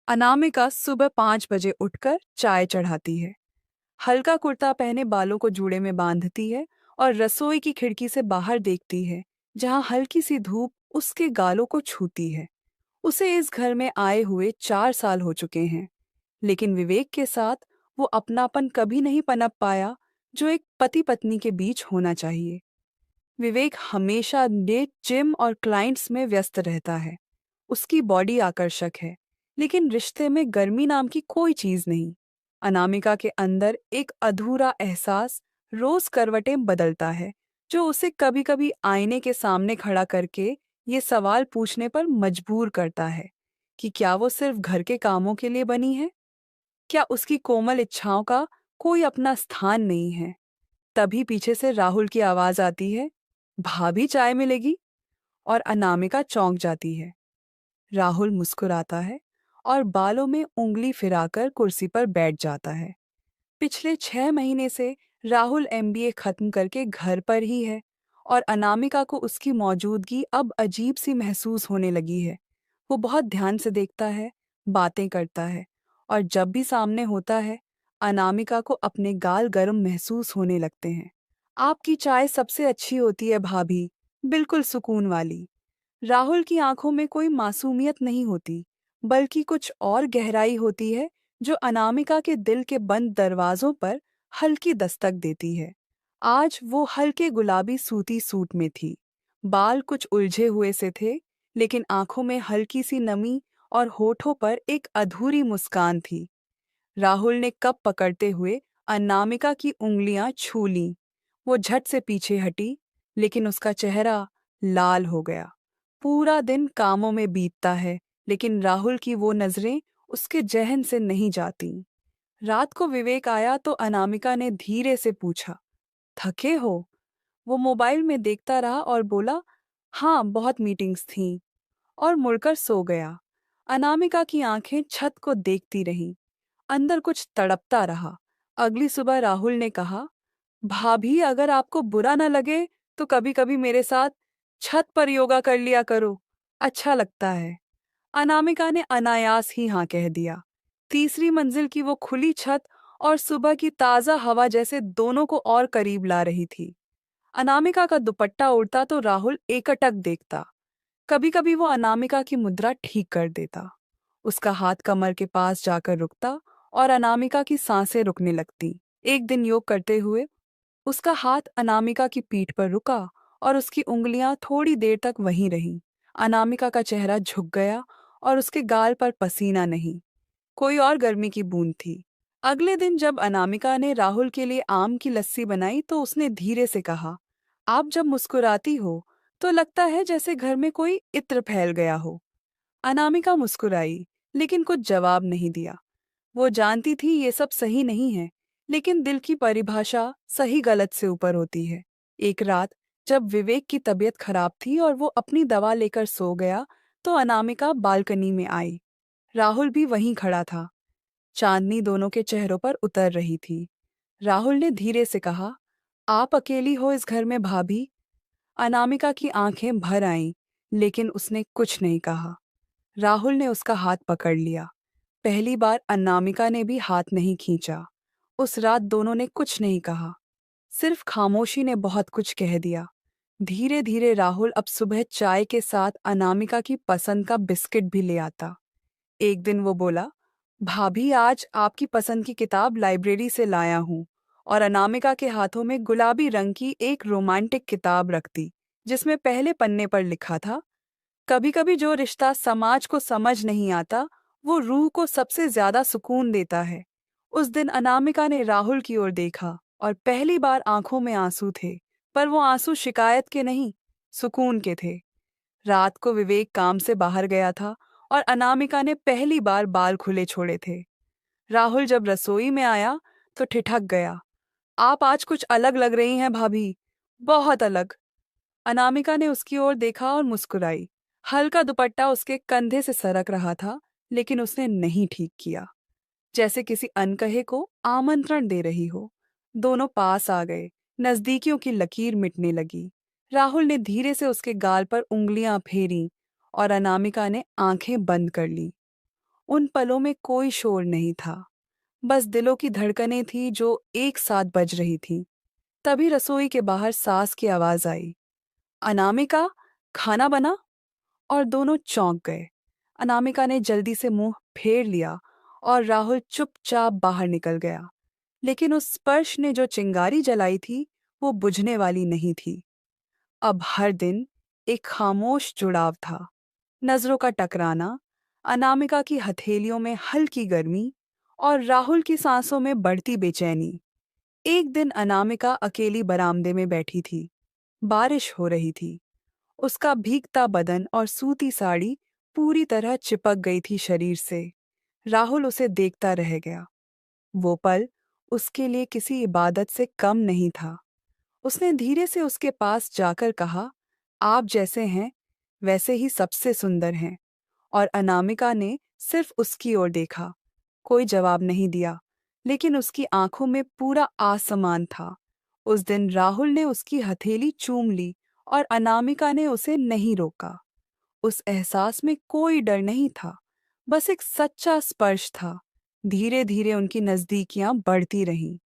अनामिका सुबह 5 बजे उठकर चाय चढ़ाती है। हल्का कुर्ता पहने बालों को जूड़े में बांधती है और रसोई की खिड़की से बाहर देखती है, जहां हल्की सी धूप उसके गालों को छूती है। उसे इस घर में आए हुए 4 साल हो चुके हैं, लेकिन विवेक के साथ वो अपनापन कभी नहीं पनप पाया जो एक पति पत्नी के बीच होना चाहिए। विवेक हमेशा डेट, जिम और क्लाइंट्स में व्यस्त रहता है। उसकी बॉडी आकर्षक है, लेकिन रिश्ते में गर्मी नाम की कोई चीज नहीं। अनामिका के अंदर एक अधूरा एहसास रोज करवटें बदलता है, जो उसे कभी कभी आईने के सामने खड़ा करके ये सवाल पूछने पर मजबूर करता है कि क्या वो सिर्फ घर के कामों के लिए बनी है? क्या उसकी कोमल इच्छाओं का कोई अपना स्थान नहीं है? तभी पीछे से राहुल की आवाज आती है, भाभी चाय मिलेगी? और अनामिका चौंक जाती है। राहुल मुस्कुराता है और बालों में उंगली फिराकर कुर्सी पर बैठ जाता है। पिछले 6 महीने से राहुल एमबीए खत्म करके घर पर ही है और अनामिका को उसकी मौजूदगी अब अजीब सी महसूस होने लगी है। वो बहुत ध्यान से देखता है, बातें करता है और जब भी सामने होता है, अनामिका को अपने गाल गर्म महसूस होने लगते हैं। आपकी चाय सबसे अच्छी होती है भाभी, बिल्कुल सुकून वाली। राहुल की आंखों में कोई मासूमियत नहीं होती, बल्कि कुछ और गहराई होती है जो अनामिका के दिल के बंद दरवाजों पर हल्की दस्तक देती है। आज वो हल्के गुलाबी सूती सूट में थी। बाल कुछ उलझे हुए से थे, लेकिन आंखों में हल्की सी नमी और होठों पर एक अधूरी मुस्कान थी। राहुल ने कप पकड़ते हुए अनामिका की उंगलियां छू लीं। वो झट से पीछे हटी, लेकिन उसका चेहरा लाल हो गया। पूरा दिन कामों में बीतता है, लेकिन राहुल की वो नजरें उसके जहन से नहीं जाती। रात को विवेक आया तो अनामिका ने धीरे से पूछा, थके हो? वो मोबाइल में देखता रहा और बोला, हाँ, बहुत मीटिंग्स थीं, और मुड़कर सो गया। अनामिका की आंखें छत को देखती रहीं। अंदर कुछ तड़पता रहा। अगली सुबह राहुल ने कहा, भाभी अगर आपको बुरा न लगे तो कभी-कभी मेरे साथ छत पर योगा कर लिया करो, अच्छा लगता है। अनामिका ने अनायास ही हाँ कह दिया। तीसरी मंजिल की वो खुली छत और सुबह की ताज़ा हवा जैसे दोनों को और करीब ला रही थी। अनामिका का दुपट्टा उड़ता तो राहुल एकटक देखता। कभी-कभी वो अनामिका की मुद्रा ठीक कर देता। उसका हाथ कमर के पास जाकर रुकता और अनामिका की सांसें रुकने लगती। एक दिन योग करते हुए उसका हाथ अनामिका की पीठ पर रुका और उसकी उंगलियां थोड़ी देर तक वहीं रहीं। अनामिका का चेहरा झुक गया और उसके गाल पर पसीना नहीं, कोई और गर्मी की बूंद थी। अगले दिन जब अनामिका ने राहुल के लिए आम की लस्सी बनाई तो उसने धीरे से कहा, आप जब मुस्कुराती हो तो लगता है जैसे घर में कोई इत्र फैल गया हो। अनामिका मुस्कुराई, लेकिन कुछ जवाब नहीं दिया। वो जानती थी ये सब सही नहीं है, लेकिन दिल की परिभाषा सही गलत से ऊपर होती है। एक रात जब विवेक की तबीयत खराब थी और वो अपनी दवा लेकर सो गया, तो अनामिका बालकनी में आई। राहुल भी वहीं खड़ा था। चांदनी दोनों के चेहरों पर उतर रही थी। राहुल ने धीरे से कहा, आप अकेली हो इस घर में भाभी? अनामिका की आंखें भर आईं, लेकिन उसने कुछ नहीं कहा। राहुल ने उसका हाथ पकड़ लिया। पहली बार अनामिका ने भी हाथ नहीं खींचा। उस रात दोनों ने कुछ नहीं कहा, सिर्फ खामोशी ने बहुत कुछ कह दिया। धीरे धीरे राहुल अब सुबह चाय के साथ अनामिका की पसंद का बिस्किट भी ले आता। एक दिन वो बोला, भाभी आज आपकी पसंद की किताब लाइब्रेरी से लाया हूँ, और अनामिका के हाथों में गुलाबी रंग की एक रोमांटिक किताब रख दी, जिसमें पहले पन्ने पर लिखा था, कभी कभी जो रिश्ता समाज को समझ नहीं आता, वो रूह को सबसे ज्यादा सुकून देता है। उस दिन अनामिका ने राहुल की ओर देखा और पहली बार आंखों में आंसू थे, पर वो आंसू शिकायत के नहीं, सुकून के थे। रात को विवेक काम से बाहर गया था और अनामिका ने पहली बार बाल खुले छोड़े थे। राहुल जब रसोई में आया तो ठिठक गया, आप आज कुछ अलग लग रही हैं भाभी, बहुत अलग। अनामिका ने उसकी ओर देखा और मुस्कुराई। हल्का दुपट्टा उसके कंधे से सरक रहा था, लेकिन उसने नहीं ठीक किया, जैसे किसी अनकहे को आमंत्रण दे रही हो। दोनों पास आ गए, नजदीकियों की लकीर मिटने लगी। राहुल ने धीरे से उसके गाल पर उंगलियां फेरी और अनामिका ने आंखें बंद कर ली। उन पलों में कोई शोर नहीं था, बस दिलों की धड़कनें थी जो एक साथ बज रही थीं। तभी रसोई के बाहर सास की आवाज आई, अनामिका, खाना बना। और दोनों चौंक गए। अनामिका ने जल्दी से मुंह फेर लिया और राहुल चुपचाप बाहर निकल गया। लेकिन उस स्पर्श ने जो चिंगारी जलाई थी, वो बुझने वाली नहीं थी। अब हर दिन एक खामोश जुड़ाव था, नजरों का टकराना, अनामिका की हथेलियों में हल्की गर्मी और राहुल की सांसों में बढ़ती बेचैनी। एक दिन अनामिका अकेली बरामदे में बैठी थी। बारिश हो रही थी। उसका भीगता बदन और सूती साड़ी पूरी तरह चिपक गई थी शरीर से। राहुल उसे देखता रह गया। वो पल उसके लिए किसी इबादत से कम नहीं था। उसने धीरे से उसके पास जाकर कहा, आप जैसे हैं वैसे ही सबसे सुंदर हैं। और अनामिका ने सिर्फ उसकी ओर देखा। कोई जवाब नहीं दिया, लेकिन उसकी आंखों में पूरा आसमान था। उस दिन राहुल ने उसकी हथेली चूम ली और अनामिका ने उसे नहीं रोका। उस एहसास में कोई डर नहीं था, बस एक सच्चा स्पर्श था। धीरे धीरे उनकी नजदीकियां बढ़ती रहीं।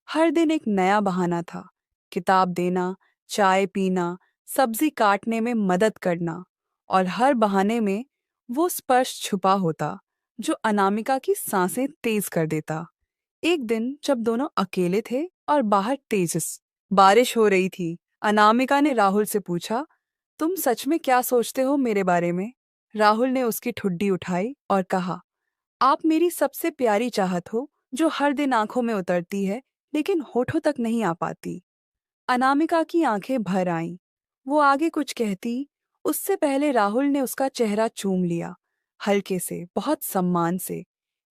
हर दिन एक नया बहाना था, किताब देना, चाय पीना, सब्जी काटने में मदद करना। और हर बहाने में वो स्पर्श छुपा होता जो अनामिका की सांसें तेज कर देता। एक दिन जब दोनों अकेले थे और बाहर तेज बारिश हो रही थी, अनामिका ने राहुल से पूछा, तुम सच में क्या सोचते हो मेरे बारे में? राहुल ने उसकी ठुड्डी उठाई और कहा, आप मेरी सबसे प्यारी चाहत हो, जो हर दिन आंखों में उतरती है लेकिन होठों तक नहीं आ पाती। अनामिका की आंखें भर आईं। वो आगे कुछ कहती, उससे पहले राहुल ने उसका चेहरा चूम लिया, हल्के से, बहुत सम्मान से,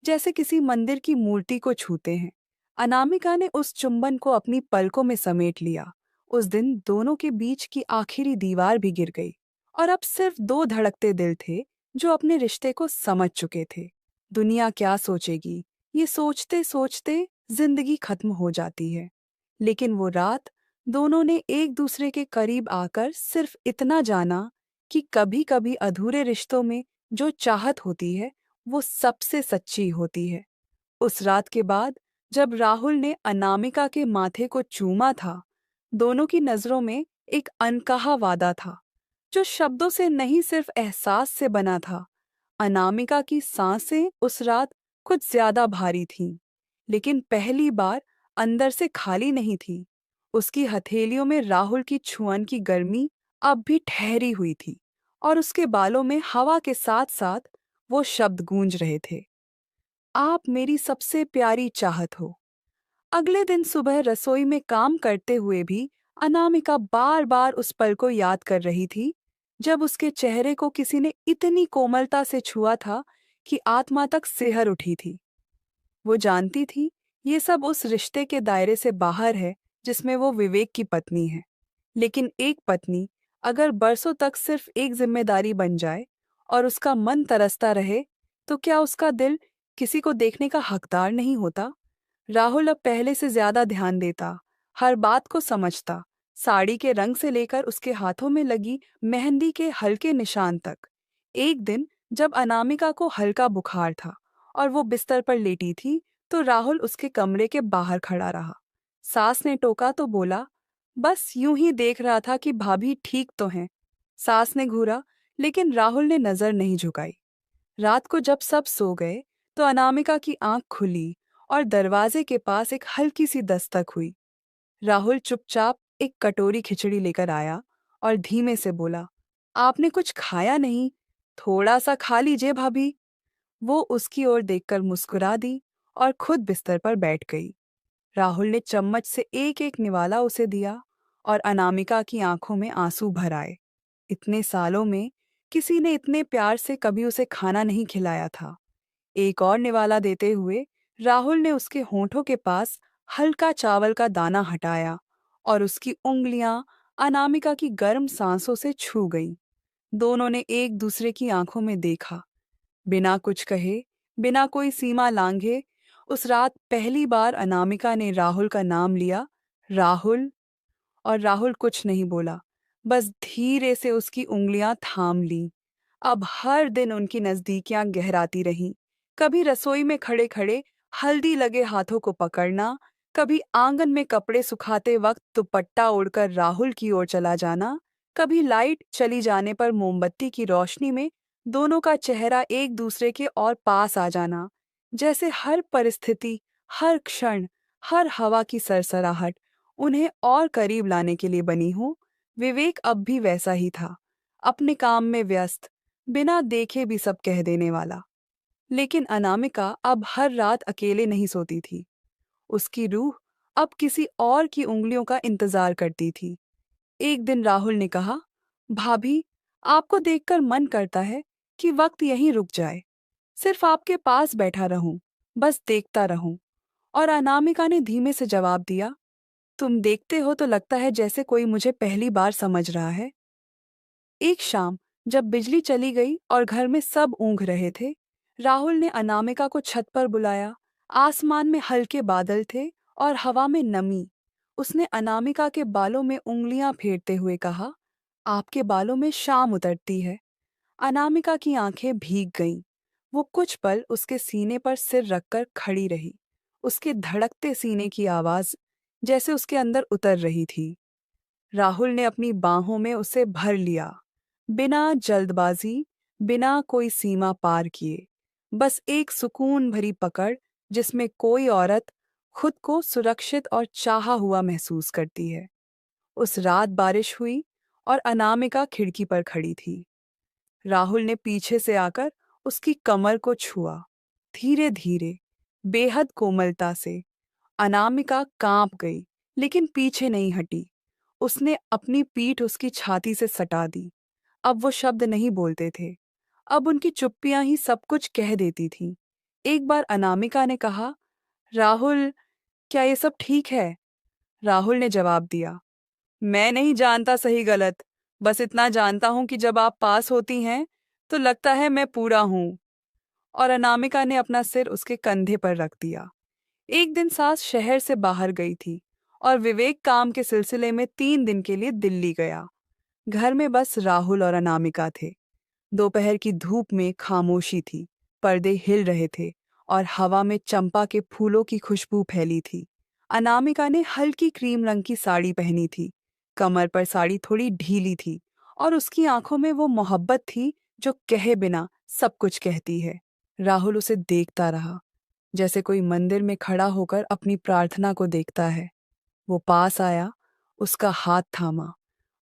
जैसे किसी मंदिर की मूर्ति को छूते हैं। अनामिका ने उस चुंबन को अपनी पलकों में समेट लिया। उस दिन दोनों के बीच की आखिरी दीवार भी गिर गई और अब सिर्फ दो धड़कते दिल थे जो अपने रिश्ते को समझ चुके थे। दुनिया क्या सोचेगी, ये सोचते सोचते जिंदगी खत्म हो जाती है। लेकिन वो रात दोनों ने एक दूसरे के करीब आकर सिर्फ इतना जाना कि कभी-कभी अधूरे रिश्तों में जो चाहत होती है, वो सबसे सच्ची होती है। उस रात के बाद जब राहुल ने अनामिका के माथे को चूमा था, दोनों की नजरों में एक अनकहा वादा था, जो शब्दों से नहीं सिर्फ एहसास से बना था। अनामिका की सांसें उस रात कुछ ज्यादा भारी थीं, लेकिन पहली बार अंदर से खाली नहीं थी। उसकी हथेलियों में राहुल की छुअन की गर्मी अब भी ठहरी हुई थी और उसके बालों में हवा के साथ साथ वो शब्द गूंज रहे थे, आप मेरी सबसे प्यारी चाहत हो। अगले दिन सुबह रसोई में काम करते हुए भी अनामिका बार बार उस पल को याद कर रही थी, जब उसके चेहरे को किसी ने इतनी कोमलता से छुआ था कि आत्मा तक सिहर उठी थी। वो जानती थी ये सब उस रिश्ते के दायरे से बाहर है जिसमें वो विवेक की पत्नी है। लेकिन एक पत्नी अगर बरसों तक सिर्फ एक जिम्मेदारी बन जाए और उसका मन तरसता रहे, तो क्या उसका दिल किसी को देखने का हकदार नहीं होता? राहुल अब पहले से ज्यादा ध्यान देता, हर बात को समझता, साड़ी के रंग से लेकर उसके हाथों में लगी मेहंदी के हल्के निशान तक। एक दिन जब अनामिका को हल्का बुखार था और वो बिस्तर पर लेटी थी, तो राहुल उसके कमरे के बाहर खड़ा रहा। सास ने टोका तो बोला, बस यूं ही देख रहा था कि भाभी ठीक तो हैं। सास ने घूरा, लेकिन राहुल ने नजर नहीं झुकाई। रात को जब सब सो गए, तो अनामिका की आंख खुली और दरवाजे के पास एक हल्की सी दस्तक हुई। राहुल चुपचाप एक कटोरी खिचड़ी लेकर आया और धीमे से बोला, आपने कुछ खाया नहीं? थोड़ा सा खा लीजिए भाभी। वो उसकी ओर देखकर मुस्कुरा दी और खुद बिस्तर पर बैठ गई। राहुल ने चम्मच से एक एक निवाला उसे दिया और अनामिका की आंखों में आंसू भर आए। इतने सालों में किसी ने इतने प्यार से कभी उसे खाना नहीं खिलाया था। एक और निवाला देते हुए राहुल ने उसके होठों के पास हल्का चावल का दाना हटाया और उसकी उंगलियां अनामिका की गर्म सांसों से छू गईं। दोनों ने एक दूसरे की आंखों में देखा, बिना कुछ कहे, बिना कोई सीमा लांघे। उस रात पहली बार अनामिका ने राहुल का नाम लिया, राहुल। और राहुल कुछ नहीं बोला, बस धीरे से उसकी उंगलियां थाम लीं। अब हर दिन उनकी नजदीकियां गहराती रहीं, कभी रसोई में खड़े खड़े हल्दी लगे हाथों को पकड़ना, कभी आंगन में कपड़े सुखाते वक्त दुपट्टा ओढ़कर राहुल की ओर चला जाना, कभी लाइट चली जाने पर मोमबत्ती की रोशनी में दोनों का चेहरा एक दूसरे के और पास आ जाना, जैसे हर परिस्थिति, हर क्षण, हर हवा की सरसराहट उन्हें और करीब लाने के लिए बनी हो। विवेक अब भी वैसा ही था, अपने काम में व्यस्त, बिना देखे भी सब कह देने वाला। लेकिन अनामिका अब हर रात अकेले नहीं सोती थी। उसकी रूह अब किसी और की उंगलियों का इंतजार करती थी। एक दिन राहुल ने कहा, भाभी, आपको देखकर मन करता है कि वक्त यहीं रुक जाए, सिर्फ आपके पास बैठा रहूं, बस देखता रहूं। और अनामिका ने धीमे से जवाब दिया, तुम देखते हो तो लगता है जैसे कोई मुझे पहली बार समझ रहा है। एक शाम जब बिजली चली गई और घर में सब ऊँघ रहे थे, राहुल ने अनामिका को छत पर बुलाया। आसमान में हल्के बादल थे और हवा में नमी। उसने अनामिका के बालों में उंगलियां फेरते हुए कहा, आपके बालों में शाम उतरती है। अनामिका की आंखें भीग गईं। वो कुछ पल उसके सीने पर सिर रखकर खड़ी रही। उसके धड़कते सीने की आवाज जैसे उसके अंदर उतर रही थी। राहुल ने अपनी बाहों में उसे भर लिया, बिना जल्दबाजी, बिना कोई सीमा पार किए। बस एक सुकून भरी पकड़ जिसमें कोई औरत खुद को सुरक्षित और चाहा हुआ महसूस करती है। उस रात बारिश हुई और अनामिका खिड़की पर खड़ी थी। राहुल ने पीछे से आकर उसकी कमर को छुआ, धीरे धीरे, बेहद कोमलता से। अनामिका कांप गई, लेकिन पीछे नहीं हटी। उसने अपनी पीठ उसकी छाती से सटा दी। अब वो शब्द नहीं बोलते थे, अब उनकी चुप्पियां ही सब कुछ कह देती थीं। एक बार अनामिका ने कहा, राहुल, क्या ये सब ठीक है? राहुल ने जवाब दिया, मैं नहीं जानता सही गलत, बस इतना जानता हूं कि जब आप पास होती हैं तो लगता है मैं पूरा हूं। और अनामिका ने अपना सिर उसके कंधे पर रख दिया। एक दिन सास शहर से बाहर गई थी और विवेक काम के सिलसिले में 3 दिन के लिए दिल्ली गया। घर में बस राहुल और अनामिका थे। दोपहर की धूप में खामोशी थी, पर्दे हिल रहे थे और हवा में चंपा के फूलों की खुशबू फैली थी। अनामिका ने हल्की क्रीम रंग की साड़ी पहनी थी, कमर पर साड़ी थोड़ी ढीली थी और उसकी आंखों में वो मोहब्बत थी जो कहे बिना सब कुछ कहती है। राहुल उसे देखता रहा, जैसे कोई मंदिर में खड़ा होकर अपनी प्रार्थना को देखता है। वो पास आया, उसका हाथ थामा।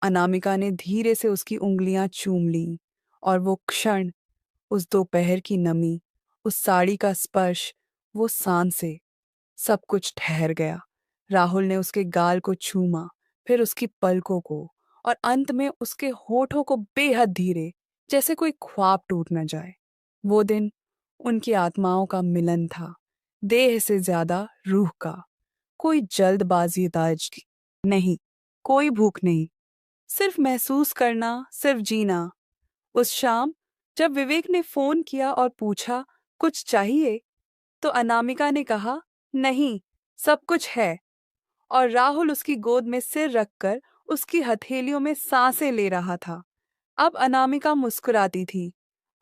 अनामिका ने धीरे से उसकी उंगलियां चूम लीं और वो क्षण, उस दोपहर की नमी, उस साड़ी का स्पर्श, वो सांसें, सब कुछ ठहर गया। राहुल ने उसके गाल को चूमा, फिर उसकी पलकों को और अंत में उसके होठों को बेहद धीरे, जैसे कोई ख्वाब टूट न जाए। वो दिन उनकी आत्माओं का मिलन था, देह से ज्यादा रूह का। कोई जल्दबाजीदाज नहीं, कोई भूख नहीं, सिर्फ महसूस करना, सिर्फ जीना। उस शाम जब विवेक ने फोन किया और पूछा, कुछ चाहिए, तो अनामिका ने कहा, नहीं, सब कुछ है। और राहुल उसकी गोद में सिर रखकर उसकी हथेलियों में सांसें ले रहा था। अब अनामिका मुस्कुराती थी,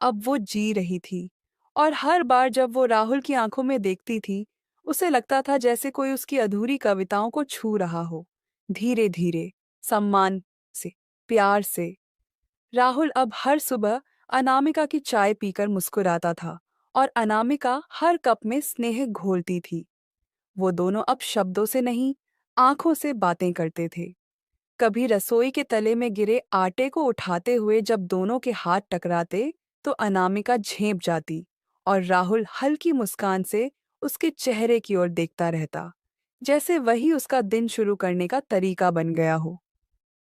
अब वो जी रही थी। और हर बार जब वो राहुल की आंखों में देखती थी, उसे लगता था जैसे कोई उसकी अधूरी कविताओं को छू रहा हो, धीरे धीरे, सम्मान से, प्यार से। राहुल अब हर सुबह अनामिका की चाय पीकर मुस्कुराता था और अनामिका हर कप में स्नेह घोलती थी। वो दोनों अब शब्दों से नहीं, आंखों से बातें करते थे। कभी रसोई के तले में गिरे आटे को उठाते हुए जब दोनों के हाथ टकराते, तो अनामिका झेंप जाती और राहुल हल्की मुस्कान से उसके चेहरे की ओर देखता रहता, जैसे वही उसका दिन शुरू करने का तरीका बन गया हो।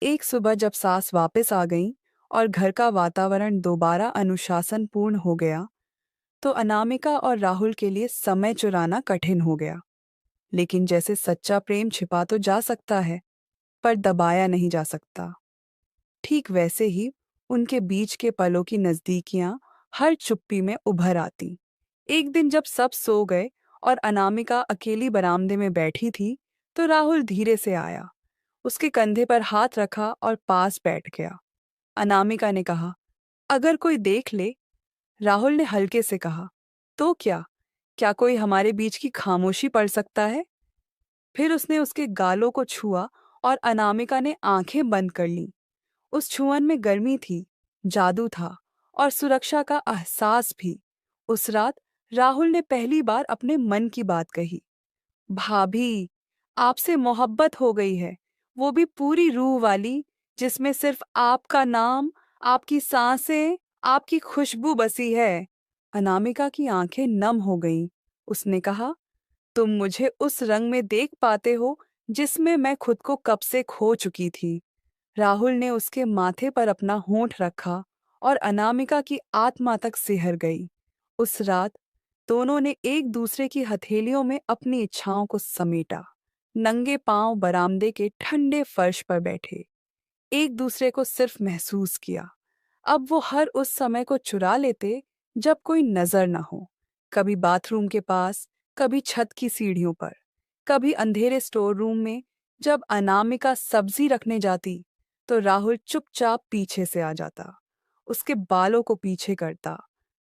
एक सुबह जब सास वापस आ गईं और घर का वातावरण दोबारा अनुशासनपूर्ण हो गया, तो अनामिका और राहुल के लिए समय चुराना कठिन हो गया। लेकिन जैसे सच्चा प्रेम छिपा तो जा सकता है, पर दबाया नहीं जा सकता, ठीक वैसे ही उनके बीच के पलों की नजदीकियां हर चुप्पी में उभर आती। एक दिन जब सब सो गए और अनामिका अकेली बरामदे में बैठी थी, तो राहुल धीरे से आया, उसके कंधे पर हाथ रखा और पास बैठ गया। अनामिका ने कहा, अगर कोई देख ले। राहुल ने हल्के से कहा, तो क्या? क्या कोई हमारे बीच की खामोशी पढ़ सकता है? फिर उसने उसके गालों को छुआ और अनामिका ने आंखें बंद कर लीं। उस छुअन में गर्मी थी, जादू था और सुरक्षा का एहसास भी। उस रात राहुल ने पहली बार अपने मन की बात कही। भाभी, आपसे मोहब्बत हो गई है, वो भी पूरी रूह वाली, जिसमें सिर्फ आपका नाम, आपकी सांसें, आपकी खुशबू बसी है। अनामिका की आंखें नम हो गईं। उसने कहा, तुम मुझे उस रंग में देख पाते हो जिसमें मैं खुद को कब से खो चुकी थी। राहुल ने उसके माथे पर अपना होंठ रखा और अनामिका की आत्मा तक सिहर गई। उस रात दोनों ने एक दूसरे की हथेलियों में अपनी इच्छाओं को समेटा। नंगे पांव बरामदे के ठंडे फर्श पर बैठे एक दूसरे को सिर्फ महसूस किया। अब वो हर उस समय को चुरा लेते जब कोई नजर न हो। कभी बाथरूम के पास, कभी छत की सीढ़ियों पर, कभी अंधेरे स्टोर रूम में। जब अनामिका सब्जी रखने जाती तो राहुल चुपचाप पीछे से आ जाता, उसके बालों को पीछे करता,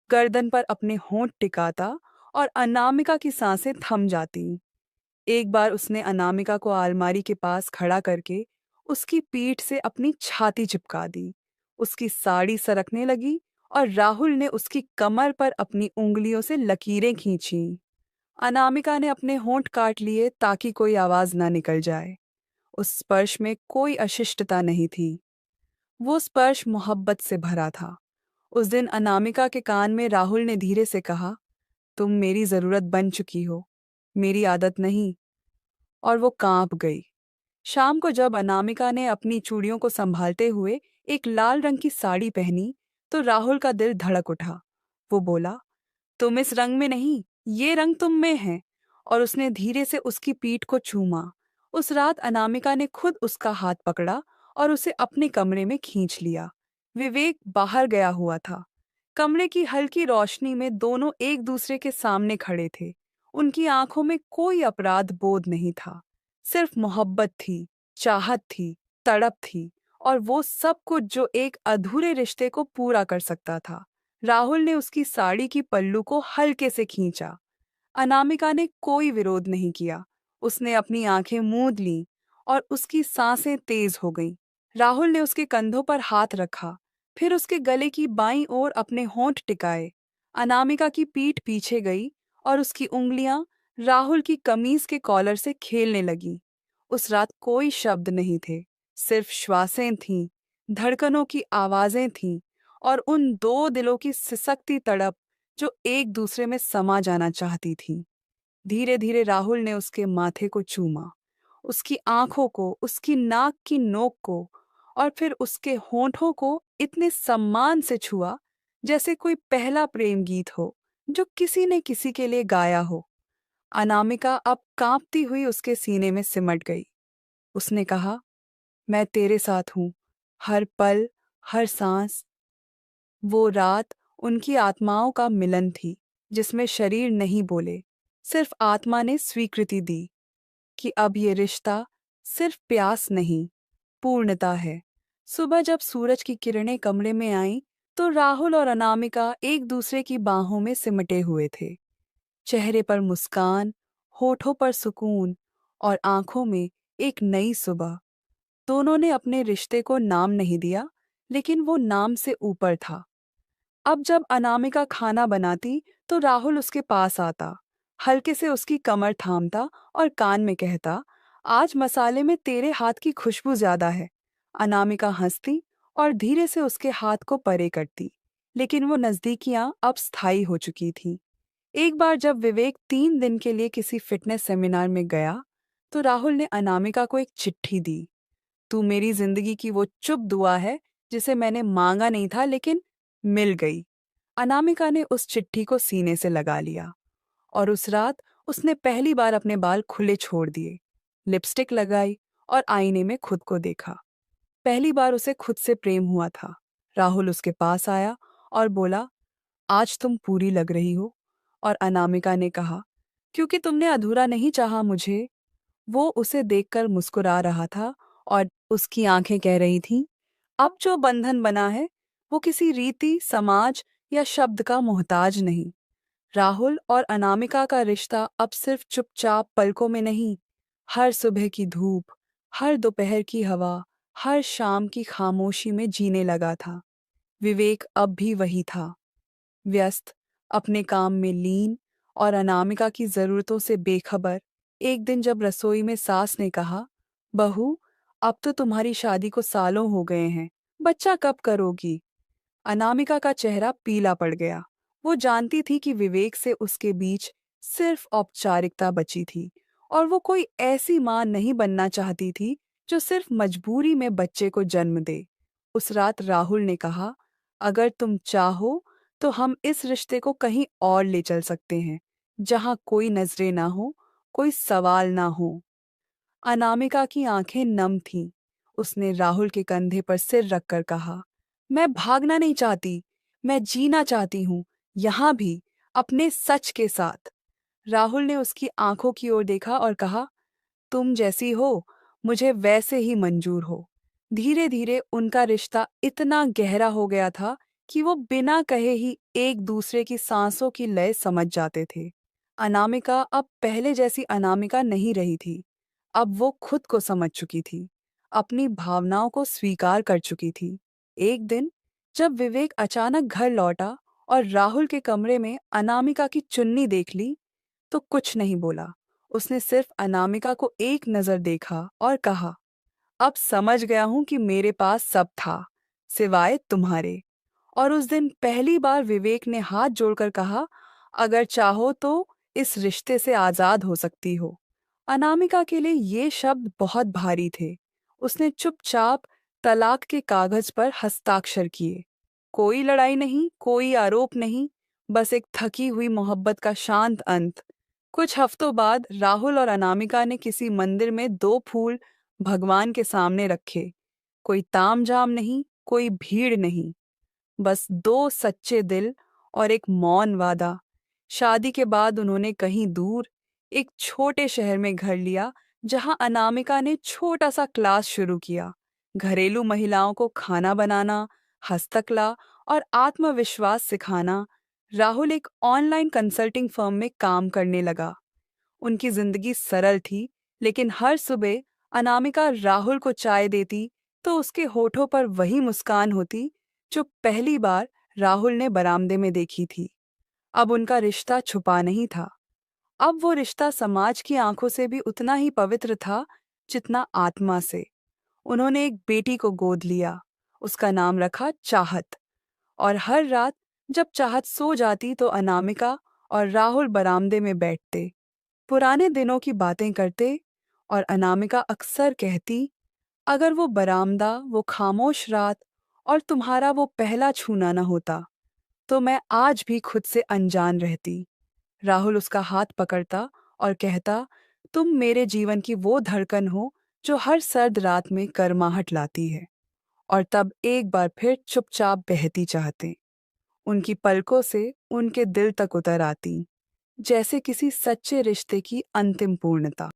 गर्दन पर अपने होंठ टिकाता और अनामिका की सांसें थम जाती। एक बार उसने अनामिका को अलमारी के पास खड़ा करके उसकी पीठ से अपनी छाती चिपका दी। उसकी साड़ी सरकने लगी और राहुल ने उसकी कमर पर अपनी उंगलियों से लकीरें खींची। अनामिका ने अपने होंठ काट लिए ताकि कोई आवाज ना निकल जाए। उस स्पर्श में कोई अशिष्टता नहीं थी। वो स्पर्श मोहब्बत से भरा था। उस दिन अनामिका के कान में राहुल ने धीरे से कहा, तुम मेरी जरूरत बन चुकी हो, मेरी आदत नहीं। और वो कांप गई। शाम को जब अनामिका ने अपनी चूड़ियों को संभालते हुए एक लाल रंग की साड़ी पहनी तो राहुल का दिल धड़क उठा। वो बोला, तुम इस रंग में नहीं, ये रंग तुम में है। और उसने धीरे से उसकी पीठ को चूमा। उस रात अनामिका ने खुद उसका हाथ पकड़ा और उसे अपने कमरे में खींच लिया। विवेक बाहर गया हुआ था। कमरे की हल्की रोशनी में दोनों एक दूसरे के सामने खड़े थे। उनकी आंखों में कोई अपराध बोध नहीं था, सिर्फ मोहब्बत थी, चाहत थी, तड़प थी और वो सब कुछ जो एक अधूरे रिश्ते को पूरा कर सकता था। राहुल ने उसकी साड़ी की पल्लू को हल्के से खींचा। अनामिका ने कोई विरोध नहीं किया। उसने अपनी आंखें मूंद लीं और उसकी सांसें तेज हो गईं। राहुल ने उसके कंधों पर हाथ रखा, फिर उसके गले की बाईं ओर अपने होंठ टिकाए। अनामिका की पीठ पीछे गई और उसकी उंगलियां राहुल की कमीज के कॉलर से खेलने लगीं। उस रात कोई शब्द नहीं थे, सिर्फ श्वासें थीं, धड़कनों की आवाजें थीं और उन दो दिलों की सिसकती तड़प जो एक दूसरे में समा जाना चाहती थी। धीरे धीरे राहुल ने उसके माथे को चूमा, उसकी आंखों को, उसकी नाक की नोक को और फिर उसके होंठों को इतने सम्मान से छुआ जैसे कोई पहला प्रेम गीत हो जो किसी ने किसी के लिए गाया हो। अनामिका अब कांपती हुई उसके सीने में सिमट गई। उसने कहा, मैं तेरे साथ हूं, हर पल, हर सांस। वो रात उनकी आत्माओं का मिलन थी, जिसमें शरीर नहीं बोले, सिर्फ आत्मा ने स्वीकृति दी कि अब ये रिश्ता सिर्फ प्यास नहीं, पूर्णता है। सुबह जब सूरज की किरणें कमरे में आईं, तो राहुल और अनामिका एक दूसरे की बाहों में सिमटे हुए थे। चेहरे पर मुस्कान, होठों पर सुकून और आंखों में एक नई सुबह। दोनों ने अपने रिश्ते को नाम नहीं दिया, लेकिन वो नाम से ऊपर था। अब जब अनामिका खाना बनाती तो राहुल उसके पास आता, हल्के से उसकी कमर थामता और कान में कहता, आज मसाले में तेरे हाथ की खुशबू ज्यादा है। अनामिका हंसती और धीरे से उसके हाथ को परे करती, लेकिन वो नजदीकियां अब स्थायी हो चुकी थीं। एक बार जब विवेक 3 दिन के लिए किसी फिटनेस सेमिनार में गया तो राहुल ने अनामिका को एक चिट्ठी दी। तू मेरी जिंदगी की वो चुप दुआ है जिसे मैंने मांगा नहीं था लेकिन मिल गई। अनामिका ने उस चिट्ठी को सीने से लगा लिया और उस रात उसने पहली बार अपने बाल खुले छोड़ दिए, लिपस्टिक लगाई और आईने में खुद को देखा। पहली बार उसे खुद से प्रेम हुआ था। राहुल उसके पास आया और बोला, आज तुम पूरी लग रही हो। और अनामिका ने कहा, क्योंकि तुमने अधूरा नहीं चाहा मुझे। वो उसे देखकर मुस्कुरा रहा था और उसकी आंखें कह रही थीं, अब जो बंधन बना है वो किसी रीति, समाज या शब्द का मोहताज नहीं। राहुल और अनामिका का रिश्ता अब सिर्फ चुपचाप पलकों में नहीं, हर सुबह की धूप, हर दोपहर की हवा, हर शाम की खामोशी में जीने लगा था। विवेक अब भी वही था, व्यस्त, अपने काम में लीन और अनामिका की जरूरतों से बेखबर। एक दिन जब रसोई में सास ने कहा, बहू, अब तो तुम्हारी शादी को सालों हो गए हैं, बच्चा कब करोगी? अनामिका का चेहरा पीला पड़ गया। वो जानती थी कि विवेक से उसके बीच सिर्फ औपचारिकता बची थी और वो कोई ऐसी मां नहीं बनना चाहती थी जो सिर्फ मजबूरी में बच्चे को जन्म दे। उस रात राहुल ने कहा, अगर तुम चाहो तो हम इस रिश्ते को कहीं और ले चल सकते हैं, जहां कोई नजरें ना हो, कोई सवाल ना हो। अनामिका की आंखें नम थीं। उसने राहुल के कंधे पर सिर रखकर कहा, मैं भागना नहीं चाहती, मैं जीना चाहती हूँ, यहाँ भी, अपने सच के साथ। राहुल ने उसकी आंखों की ओर देखा और कहा, तुम जैसी हो, मुझे वैसे ही मंजूर हो। धीरे धीरे उनका रिश्ता इतना गहरा हो गया था कि वो बिना कहे ही एक दूसरे की सांसों की लय समझ जाते थे। अनामिका अब पहले जैसी अनामिका नहीं रही थी। अब वो खुद को समझ चुकी थी, अपनी भावनाओं को स्वीकार कर चुकी थी। एक दिन जब विवेक अचानक घर लौटा और राहुल के कमरे में अनामिका की चुन्नी देख ली, तो कुछ नहीं बोला। उसने सिर्फ अनामिका को एक नजर देखा और कहा, अब समझ गया हूं कि मेरे पास सब था, सिवाय तुम्हारे। और उस दिन पहली बार विवेक ने हाथ जोड़कर कहा, अगर चाहो तो इस रिश्ते से आजाद हो सकती हो। अनामिका के लिए ये शब्द बहुत भारी थे। उसने चुपचाप तलाक के कागज पर हस्ताक्षर किए। कोई लड़ाई नहीं, कोई आरोप नहीं, बस एक थकी हुई मोहब्बत का शांत अंत। कुछ हफ्तों बाद राहुल और अनामिका ने किसी मंदिर में दो फूल भगवान के सामने रखे। कोई तामझाम नहीं, कोई भीड़ नहीं, बस दो सच्चे दिल और एक मौन वादा। शादी के बाद उन्होंने कहीं दूर एक छोटे शहर में घर लिया, जहां अनामिका ने छोटा सा क्लास शुरू किया, घरेलू महिलाओं को खाना बनाना, हस्तकला और आत्मविश्वास सिखाना। राहुल एक ऑनलाइन कंसल्टिंग फर्म में काम करने लगा। उनकी जिंदगी सरल थी, लेकिन हर सुबह अनामिका राहुल को चाय देती तो उसके होठों पर वही मुस्कान होती जो पहली बार राहुल ने बरामदे में देखी थी। अब उनका रिश्ता छुपा नहीं था। अब वो रिश्ता समाज की आंखों से भी उतना ही पवित्र था जितना आत्मा से। उन्होंने एक बेटी को गोद लिया, उसका नाम रखा चाहत। और हर रात जब चाहत सो जाती तो अनामिका और राहुल बरामदे में बैठते, पुराने दिनों की बातें करते। और अनामिका अक्सर कहती, अगर वो बरामदा, वो खामोश रात और तुम्हारा वो पहला छूना न होता, तो मैं आज भी खुद से अनजान रहती। राहुल उसका हाथ पकड़ता और कहता, तुम मेरे जीवन की वो धड़कन हो जो हर सर्द रात में गर्माहट लाती है। और तब एक बार फिर चुपचाप बहती चाहते, उनकी पलकों से उनके दिल तक उतर आती, जैसे किसी सच्चे रिश्ते की अंतिम पूर्णता।